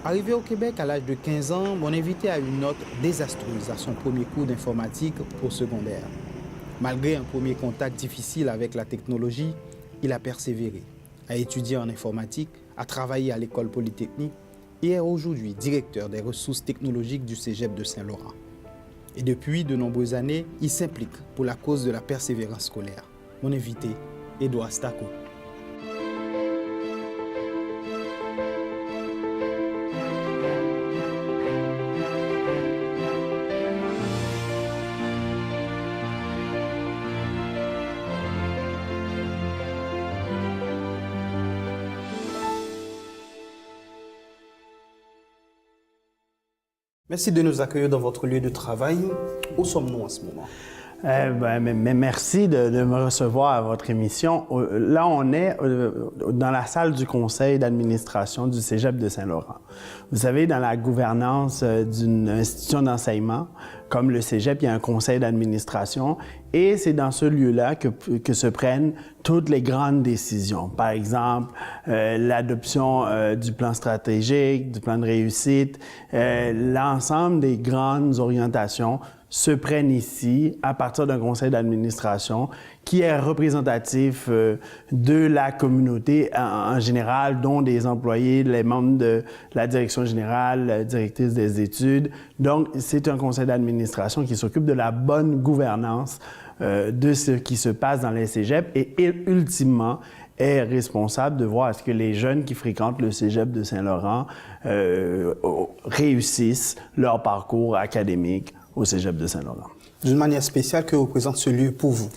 Arrivé au Québec à l'âge de 15 ans, mon invité a une note désastreuse à son premier cours d'informatique au secondaire. Malgré un premier contact difficile avec la technologie, il a persévéré, a étudié en informatique, a travaillé à l'école polytechnique et est aujourd'hui directeur des ressources technologiques du Cégep de Saint-Laurent. Et depuis de nombreuses années, il s'implique pour la cause de la persévérance scolaire. Mon invité, Edouard Stako. Merci de nous accueillir dans votre lieu de travail. Où sommes-nous en ce moment? Merci de me recevoir à votre émission. Là, on est dans la salle du conseil d'administration du Cégep de Saint-Laurent. Vous savez, dans la gouvernance d'une institution d'enseignement, comme le Cégep, il y a un conseil d'administration et c'est dans ce lieu-là que se prennent toutes les grandes décisions. Par exemple, l'adoption du plan stratégique, du plan de réussite, l'ensemble des grandes orientations se prennent ici à partir d'un conseil d'administration qui est représentatif de la communauté en général, dont des employés, les membres de la direction générale, la directrice des études. Donc, c'est un conseil d'administration qui s'occupe de la bonne gouvernance de ce qui se passe dans les cégeps et ultimement est responsable de voir à ce que les jeunes qui fréquentent le Cégep de Saint-Laurent réussissent leur parcours académique au Cégep de Saint-Laurent. D'une manière spéciale, que représente ce lieu pour vous?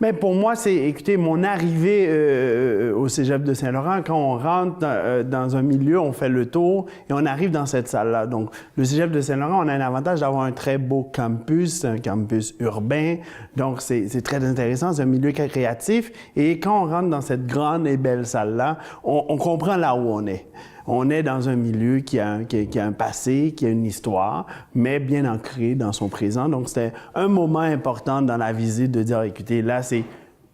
Mais pour moi, c'est, écoutez, mon arrivée au Cégep de Saint-Laurent, quand on rentre dans un milieu, on fait le tour et on arrive dans cette salle-là. Donc, le Cégep de Saint-Laurent, on a un avantage d'avoir un très beau campus, un campus urbain. Donc, c'est très intéressant, c'est un milieu créatif. Et quand on rentre dans cette grande et belle salle-là, on comprend là où on est. On est dans un milieu qui a un passé, qui a une histoire, mais bien ancré dans son présent. Donc, c'était un moment important dans la visite de dire, écoutez, là, c'est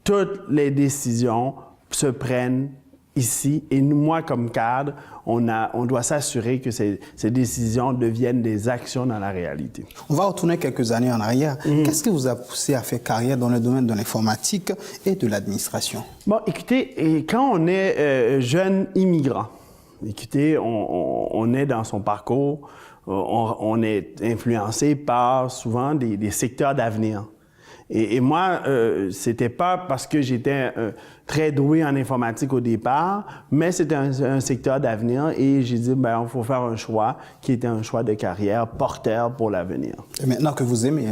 toutes les décisions se prennent ici. Et nous, moi, comme cadre, on doit s'assurer que ces décisions deviennent des actions dans la réalité. On va retourner quelques années en arrière. Qu'est-ce qui vous a poussé à faire carrière dans le domaine de l'informatique et de l'administration? Bon, écoutez, quand on est jeune immigrant, écoutez, on est dans son parcours, on est influencé par souvent des secteurs d'avenir. Et moi, c'était pas parce que j'étais très doué en informatique au départ, mais c'était un secteur d'avenir et j'ai dit, ben, il faut faire un choix qui était un choix de carrière porteur pour l'avenir. Et maintenant que vous aimez?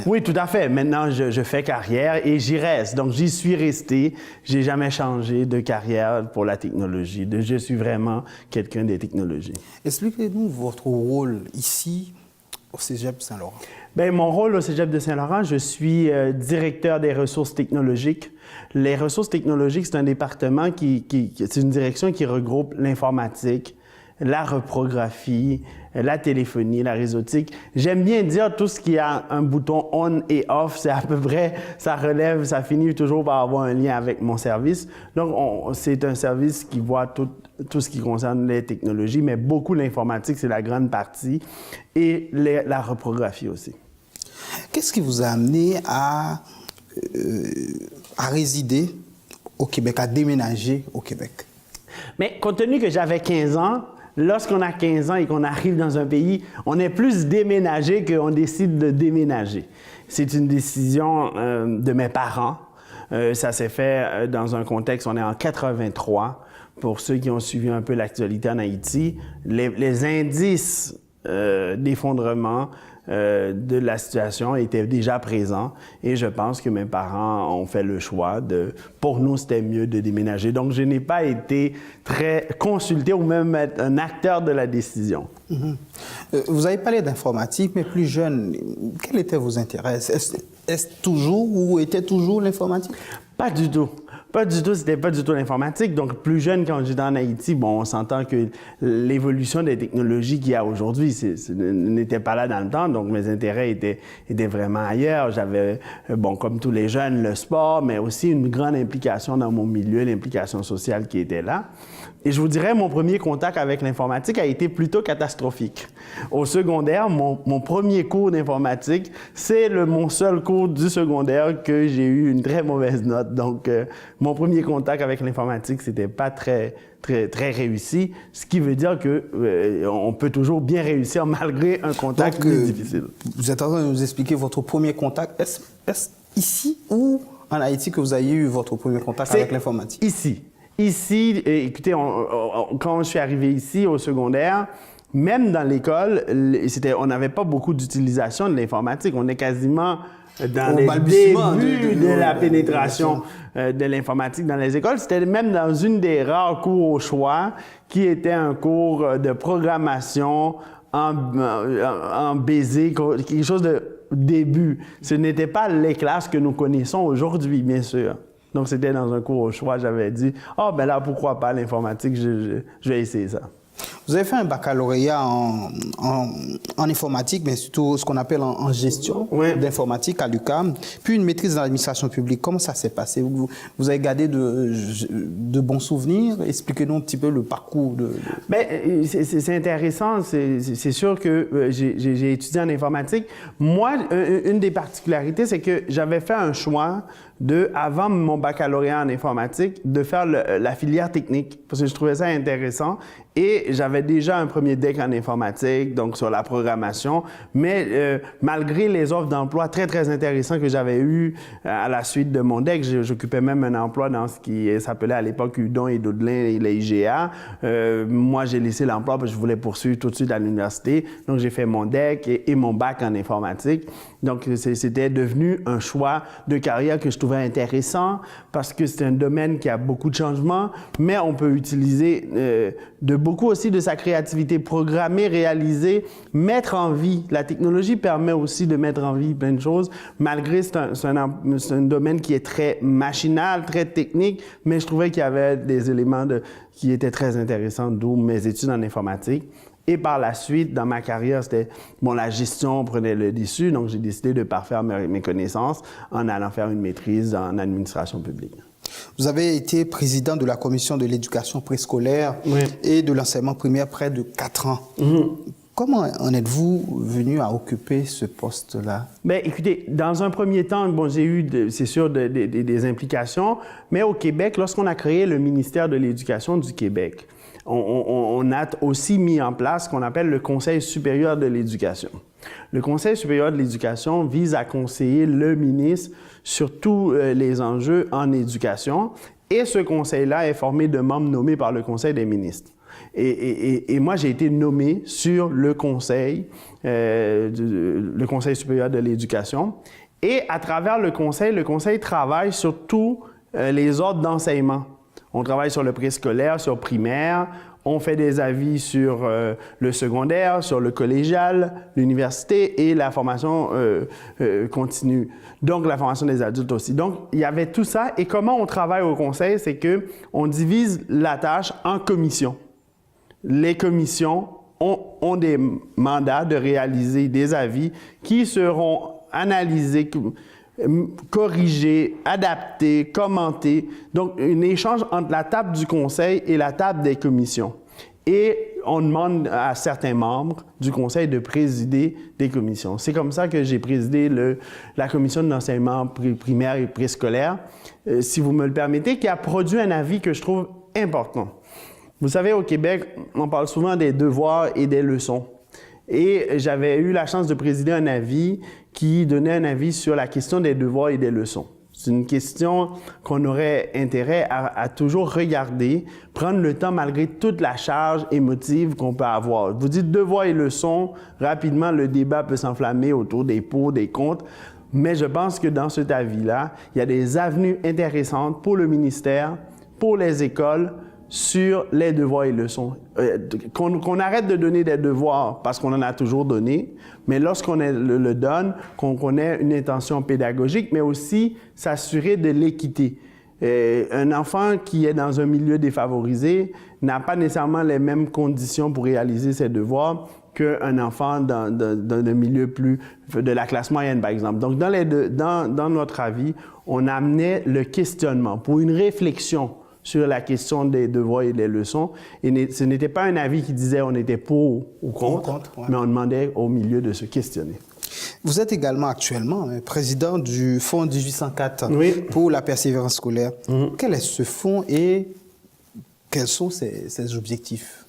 Oui, tout à fait. Maintenant, je fais carrière et j'y reste. Donc, j'y suis resté. J'ai jamais changé de carrière pour la technologie. Je suis vraiment quelqu'un des technologies. Expliquez-nous votre rôle ici au Cégep Saint-Laurent. Bien, mon rôle au Cégep de Saint-Laurent, je suis directeur des ressources technologiques. Les ressources technologiques, c'est un département c'est une direction qui regroupe l'informatique, la reprographie, la téléphonie, la réseautique. J'aime bien dire tout ce qui a un bouton on et off, c'est à peu près, ça relève, ça finit toujours par avoir un lien avec mon service. Donc, c'est un service qui voit tout ce qui concerne les technologies, mais beaucoup l'informatique, c'est la grande partie, et la reprographie aussi. Qu'est-ce qui vous a amené à résider au Québec, à déménager au Québec? Mais compte tenu que j'avais 15 ans, lorsqu'on a 15 ans et qu'on arrive dans un pays, on est plus déménagé qu'on décide de déménager. C'est une décision de mes parents. Ça s'est fait dans un contexte, on est en 83. Pour ceux qui ont suivi un peu l'actualité en Haïti, les indices d'effondrement de la situation étaient déjà présents et je pense que mes parents ont fait le choix pour nous, c'était mieux de déménager. Donc, je n'ai pas été très consulté ou même être un acteur de la décision. Vous avez parlé d'informatique, mais plus jeune, quels étaient vos intérêts? Est-ce toujours ou était toujours l'informatique? Pas du tout. Pas du tout, c'était pas du tout l'informatique. Donc, plus jeune, quand j'étais en Haïti, bon, on s'entend que l'évolution des technologies qu'il y a aujourd'hui n'était pas là dans le temps. Donc, mes intérêts étaient vraiment ailleurs. J'avais, bon, comme tous les jeunes, le sport, mais aussi une grande implication dans mon milieu, l'implication sociale qui était là. Et je vous dirais, mon premier contact avec l'informatique a été plutôt catastrophique. Au secondaire, mon premier cours d'informatique, c'est mon seul cours du secondaire que j'ai eu une très mauvaise note. Donc, mon premier contact avec l'informatique, c'était pas très réussi, ce qui veut dire que on peut toujours bien réussir malgré un contact plus difficile. Vous êtes en train de nous expliquer votre premier contact. Est-ce ici ou en Haïti que vous avez eu votre premier contact avec l'informatique? Ici, écoutez, quand je suis arrivé ici au secondaire, même dans l'école, on n'avait pas beaucoup d'utilisation de l'informatique. On est quasiment dans les débuts de la pénétration de l'informatique dans les écoles. C'était même dans une des rares cours au choix qui était un cours de programmation en basic, quelque chose de début. Ce n'était pas les classes que nous connaissons aujourd'hui, bien sûr. Donc, c'était dans un cours au choix, j'avais dit, ben là, pourquoi pas l'informatique, je vais essayer ça. Vous avez fait un baccalauréat en informatique, mais surtout ce qu'on appelle en gestion d'informatique à l'UQAM, puis une maîtrise dans l'administration publique. Comment ça s'est passé? Vous avez gardé de bons souvenirs? Expliquez-nous un petit peu le parcours de... C'est intéressant. C'est sûr que j'ai étudié en informatique. Moi, une des particularités, c'est que j'avais fait un choix avant mon baccalauréat en informatique, de faire la filière technique, parce que je trouvais ça intéressant. Et j'avais déjà un premier DEC en informatique, donc sur la programmation, mais malgré les offres d'emploi très, très intéressantes que j'avais eues à la suite de mon DEC, j'occupais même un emploi dans ce qui s'appelait à l'époque Hudon et Daudelin et les IGA. Moi, j'ai laissé l'emploi parce que je voulais poursuivre tout de suite à l'université. Donc, j'ai fait mon DEC et mon bac en informatique. Donc, c'était devenu un choix de carrière que je trouvais intéressant parce que c'est un domaine qui a beaucoup de changements, mais on peut utiliser beaucoup aussi de sa créativité, programmer, réaliser, mettre en vie. La technologie permet aussi de mettre en vie plein de choses, malgré c'est un domaine qui est très machinal, très technique, mais je trouvais qu'il y avait des éléments qui étaient très intéressants, d'où mes études en informatique. Et par la suite, dans ma carrière, la gestion prenait le dessus, donc j'ai décidé de parfaire mes connaissances en allant faire une maîtrise en administration publique. Vous avez été président de la commission de l'éducation préscolaire et de l'enseignement primaire près de 4 ans. Comment en êtes-vous venu à occuper ce poste-là? Écoutez, dans un premier temps, j'ai eu, c'est sûr, des implications, mais au Québec, lorsqu'on a créé le ministère de l'Éducation du Québec, on a aussi mis en place ce qu'on appelle le Conseil supérieur de l'éducation. Le Conseil supérieur de l'éducation vise à conseiller le ministre sur tous les enjeux en éducation et ce conseil-là est formé de membres nommés par le Conseil des ministres. Et moi, j'ai été nommé sur le Conseil supérieur de l'éducation et à travers le Conseil travaille sur tous les ordres d'enseignement. On travaille sur le préscolaire, sur primaire, on fait des avis sur le secondaire, sur le collégial, l'université et la formation continue. Donc, la formation des adultes aussi. Donc, il y avait tout ça. Et comment on travaille au conseil, c'est qu'on divise la tâche en commissions. Les commissions ont des mandats de réaliser des avis qui seront analysés, corriger, adapter, commenter. Donc, un échange entre la table du conseil et la table des commissions. Et on demande à certains membres du conseil de présider des commissions. C'est comme ça que j'ai présidé la commission de l'enseignement primaire et préscolaire, si vous me le permettez, qui a produit un avis que je trouve important. Vous savez, au Québec, on parle souvent des devoirs et des leçons. Et j'avais eu la chance de présider un avis qui donnait un avis sur la question des devoirs et des leçons. C'est une question qu'on aurait intérêt à toujours regarder, prendre le temps malgré toute la charge émotive qu'on peut avoir. Vous dites devoirs et leçons, rapidement le débat peut s'enflammer autour des pour, des contre, mais je pense que dans cet avis-là, il y a des avenues intéressantes pour le ministère, pour les écoles, sur les devoirs et leçons. Qu'on arrête de donner des devoirs parce qu'on en a toujours donné, mais lorsqu'on le donne, qu'on ait une intention pédagogique, mais aussi s'assurer de l'équité. Un enfant qui est dans un milieu défavorisé n'a pas nécessairement les mêmes conditions pour réaliser ses devoirs qu'un enfant d'un milieu plus de la classe moyenne, par exemple. Donc, dans notre avis, on amenait le questionnement pour une réflexion sur la question des devoirs et des leçons. Et ce n'était pas un avis qui disait on était pour ou contre, ouais. mais on demandait au milieu de se questionner. Vous êtes également actuellement président du Fonds 1804 pour la persévérance scolaire. Quel est ce fonds et quels sont ses objectifs?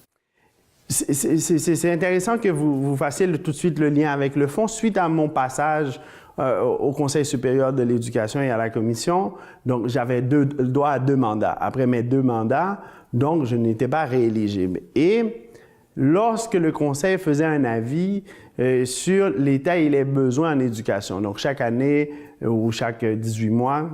C'est intéressant que vous fassiez tout de suite le lien avec le fonds. Suite à mon passage au Conseil supérieur de l'éducation et à la commission, donc j'avais droit à 2 mandats. Après mes 2 mandats, donc je n'étais pas rééligible. Et lorsque le Conseil faisait un avis sur l'état et les besoins en éducation, donc chaque année ou chaque 18 mois,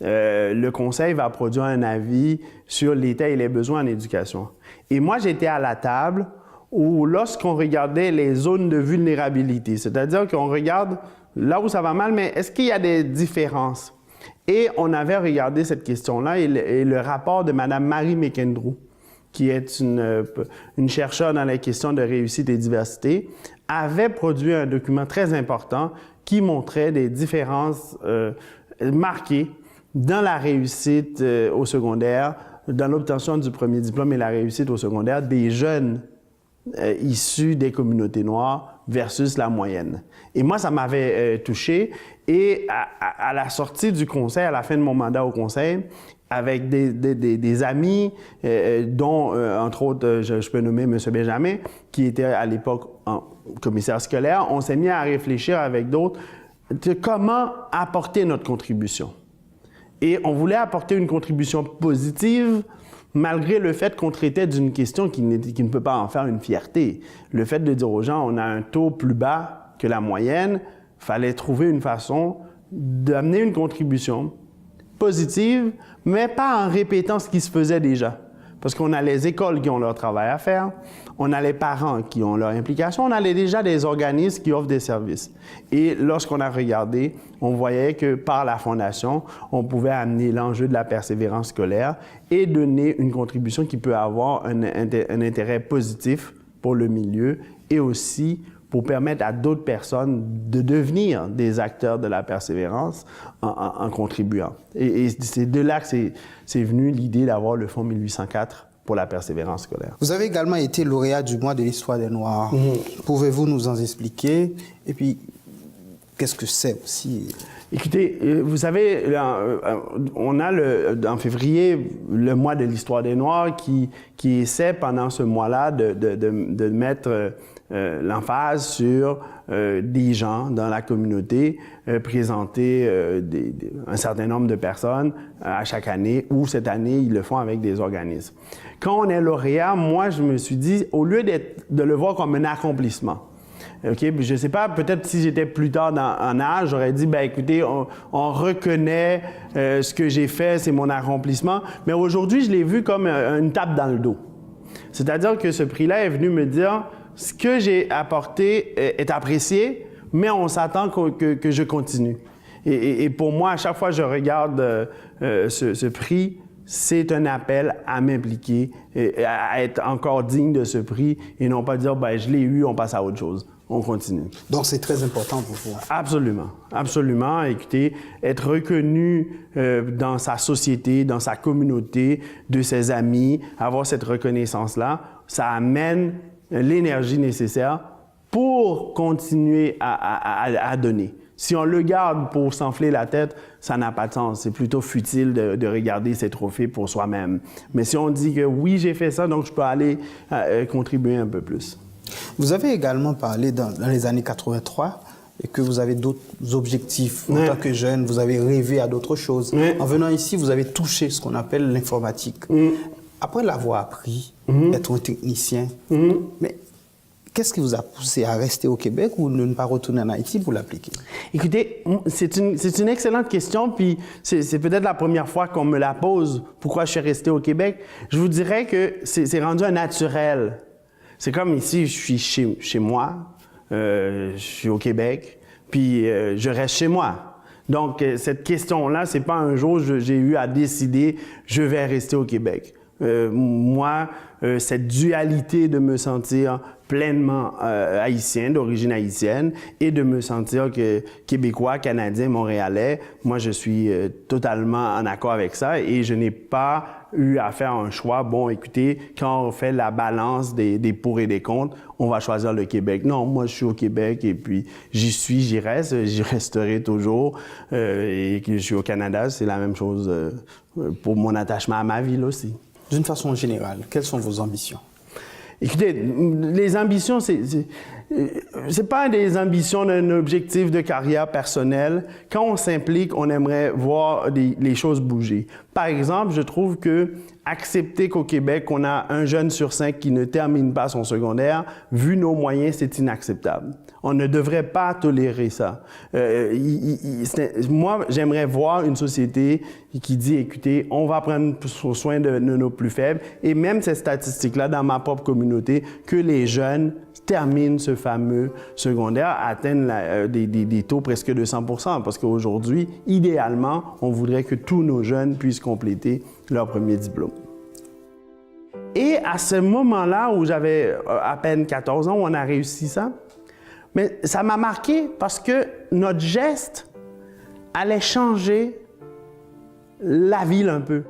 le Conseil va produire un avis sur l'état et les besoins en éducation. Et moi, j'étais à la table où lorsqu'on regardait les zones de vulnérabilité, c'est-à-dire qu'on regarde là où ça va mal, mais est-ce qu'il y a des différences? Et on avait regardé cette question-là et le rapport de Mme Marie McKendrew, qui est une chercheure dans les questions de réussite et diversité, avait produit un document très important qui montrait des différences marquées dans la réussite au secondaire, dans l'obtention du premier diplôme et la réussite au secondaire des jeunes issus des communautés noires versus la moyenne. Et moi, ça m'avait touché. Et à la sortie du conseil, à la fin de mon mandat au conseil, avec des amis, dont, entre autres, je peux nommer M. Benjamin, qui était à l'époque commissaire scolaire, on s'est mis à réfléchir avec d'autres de comment apporter notre contribution. Et on voulait apporter une contribution positive, malgré le fait qu'on traitait d'une question qui ne peut pas en faire une fierté. Le fait de dire aux gens, on a un taux plus bas que la moyenne, il fallait trouver une façon d'amener une contribution positive, mais pas en répétant ce qui se faisait déjà. Parce qu'on a les écoles qui ont leur travail à faire, on a les parents qui ont leur implication, on a déjà des organismes qui offrent des services. Et lorsqu'on a regardé, on voyait que par la Fondation, on pouvait amener l'enjeu de la persévérance scolaire et donner une contribution qui peut avoir un intérêt positif pour le milieu et aussi pour permettre à d'autres personnes de devenir des acteurs de la persévérance en contribuant. Et c'est de là que c'est venu l'idée d'avoir le Fonds 1804 pour la persévérance scolaire. Vous avez également été lauréat du mois de l'histoire des Noirs. Pouvez-vous nous en expliquer? Et puis, qu'est-ce que c'est aussi? Écoutez, vous savez, on a en février le mois de l'histoire des Noirs qui essaie pendant ce mois-là de mettre l'emphase sur des gens dans la communauté, présenter un certain nombre de personnes à chaque année, ou cette année, ils le font avec des organismes. Quand on est lauréat, moi, je me suis dit, au lieu de le voir comme un accomplissement, OK, je ne sais pas, peut-être si j'étais plus tard en âge, j'aurais dit, ben écoutez, on reconnaît ce que j'ai fait, c'est mon accomplissement, mais aujourd'hui, je l'ai vu comme une tape dans le dos. C'est-à-dire que ce prix-là est venu me dire, ce que j'ai apporté est apprécié, mais on s'attend que je continue. Et pour moi, à chaque fois que je regarde ce prix, c'est un appel à m'impliquer, à être encore digne de ce prix et non pas dire, ben je l'ai eu, on passe à autre chose. On continue. Donc, c'est très important pour vous. Absolument. Absolument. Écoutez, être reconnu dans sa société, dans sa communauté, de ses amis, avoir cette reconnaissance-là, ça amène l'énergie nécessaire pour continuer à donner. Si on le garde pour s'enfler la tête, ça n'a pas de sens. C'est plutôt futile de regarder ces trophées pour soi-même. Mais si on dit que oui, j'ai fait ça, donc je peux aller contribuer un peu plus. Vous avez également parlé dans les années 83 et que vous avez d'autres objectifs. En tant que jeune, vous avez rêvé à d'autres choses. En venant ici, vous avez touché ce qu'on appelle l'informatique. Après l'avoir appris, être un technicien, mais qu'est-ce qui vous a poussé à rester au Québec ou ne pas retourner en Haïti pour l'appliquer? Écoutez, c'est une excellente question, puis c'est peut-être la première fois qu'on me la pose, pourquoi je suis resté au Québec. Je vous dirais que c'est rendu un naturel. C'est comme ici, je suis chez moi, je suis au Québec, puis je reste chez moi. Donc, cette question-là, c'est pas un jour j'ai eu à décider, je vais rester au Québec. Moi, cette dualité de me sentir pleinement haïtien, d'origine haïtienne, et de me sentir québécois, canadien, montréalais, moi, je suis totalement en accord avec ça et je n'ai pas eu à faire un choix. Bon, écoutez, quand on fait la balance des pour et des contre, on va choisir le Québec. Non, moi, je suis au Québec et puis j'y reste, j'y resterai toujours. Et que je suis au Canada, c'est la même chose pour mon attachement à ma ville aussi. D'une façon générale, quelles sont vos ambitions? Écoutez, les ambitions, c'est pas des ambitions d'un objectif de carrière personnelle. Quand on s'implique, on aimerait voir les choses bouger. Par exemple, je trouve que accepter qu'au Québec, on a un jeune sur 5 qui ne termine pas son secondaire, vu nos moyens, c'est inacceptable. On ne devrait pas tolérer ça. Moi, j'aimerais voir une société qui dit, écoutez, on va prendre soin de nos plus faibles. Et même cette statistique-là, dans ma propre communauté, que les jeunes terminent ce fameux secondaire, atteignent des taux presque de 100%. Parce qu'aujourd'hui, idéalement, on voudrait que tous nos jeunes puissent compléter leur premier diplôme. Et à ce moment-là, où j'avais à peine 14 ans, où on a réussi ça, mais ça m'a marqué parce que notre geste allait changer la ville un peu.